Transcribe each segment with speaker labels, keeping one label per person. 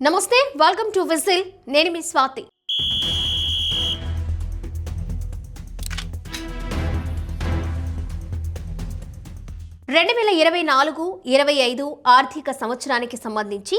Speaker 1: నమస్తే, welcome to whistle. నేను మీ స్వాతి. 2024-25 ఆర్థిక సంవత్సరానికి సంబంధించి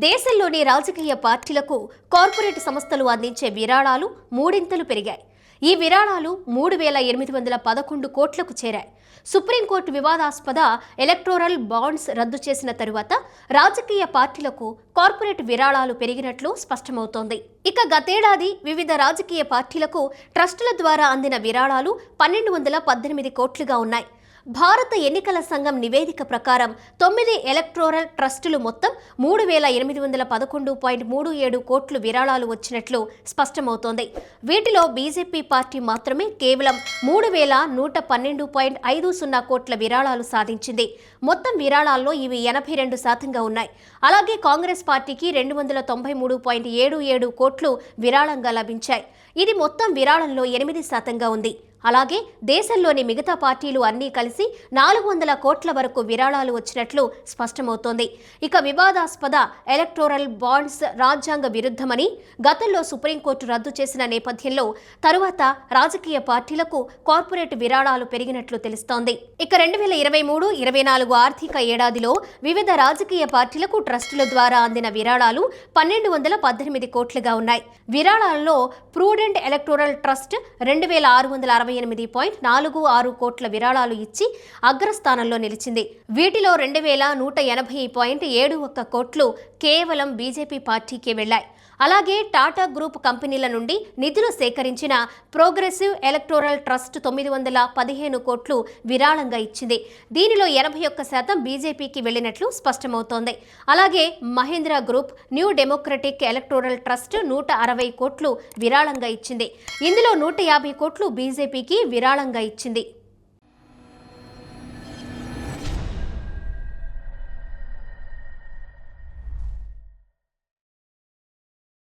Speaker 1: దేశంలోని రాజకీయ పార్టీలకు కార్పొరేట్ సంస్థలు అందించే విరాళాలు మూడింతలు పెరిగాయి. ఈ విరాళాలు 3,811 కోట్లకు చేరాయి. సుప్రీంకోర్టు వివాదాస్పద ఎలక్టోరల్ బాండ్స్ రద్దు చేసిన తరువాత రాజకీయ పార్టీలకు కార్పొరేట్ విరాళాలు పెరిగినట్లు స్పష్టమవుతోంది. ఇక గతేడాది వివిధ రాజకీయ పార్టీలకు ట్రస్టుల ద్వారా అందిన విరాళాలు 1,218 కోట్లుగా ఉన్నాయి. భారత ఎన్నికల సంఘం నివేదిక ప్రకారం 9 ఎలక్టోరల్ ట్రస్టులు మొత్తం 3,811.37 కోట్లు విరాళాలు వచ్చినట్లు స్పష్టమవుతోంది. వీటిలో బీజేపీ పార్టీ మాత్రమే కేవలం 3,112.50 కోట్ల విరాళాలు సాధించింది. మొత్తం విరాళాల్లో ఇవి 82% ఉన్నాయి. అలాగే కాంగ్రెస్ పార్టీకి 293.77 కోట్లు విరాళంగా లభించాయి. ఇది మొత్తం విరాళంలో 8% ఉంది. అలాగే దేశంలోని మిగతా పార్టీలు అన్నీ కలిసి 400 కోట్ల వరకు విరాళాలు వచ్చినట్లు స్పష్టమవుతోంది. ఇక వివాదాస్పద ఎలక్టోరల్ బాండ్స్ రాజ్యాంగ విరుద్ధమని గతంలో సుప్రీంకోర్టు రద్దు చేసిన నేపథ్యంలో తరువాత రాజకీయ పార్టీలకు కార్పొరేట్ విరాళాలు పెరిగినట్లు తెలుస్తోంది. ఇక 2023-24 ఆర్థిక ఏడాదిలో వివిధ రాజకీయ పార్టీలకు ట్రస్టుల ద్వారా అందిన విరాళాలు 1,218 కోట్లుగా ఉన్నాయి. విరాళాల్లో ప్రూడెంట్ ఎలక్టోరల్ ట్రస్ట్ 2,668.46 కోట్ల విరాళాలు ఇచ్చి అగ్రస్థానంలో నిలిచింది. వీటిలో 2,180.71 కోట్లు కేవలం బీజేపీ పార్టీకే వెళ్లాయి. అలాగే టాటా గ్రూప్ కంపెనీల నుండి నిధులు సేకరించిన ప్రోగ్రెసివ్ ఎలక్టోరల్ ట్రస్ట్ 915 కోట్లు విరాళంగా ఇచ్చింది. దీనిలో 81% బీజేపీకి వెళ్లినట్లు స్పష్టమవుతోంది. అలాగే Mahindra group new democratic electoral trust 160 కోట్లు విరాళంగా ఇచ్చింది. ఇందులో 150 కోట్లు బీజేపీకి విరాళంగా ఇచ్చింది.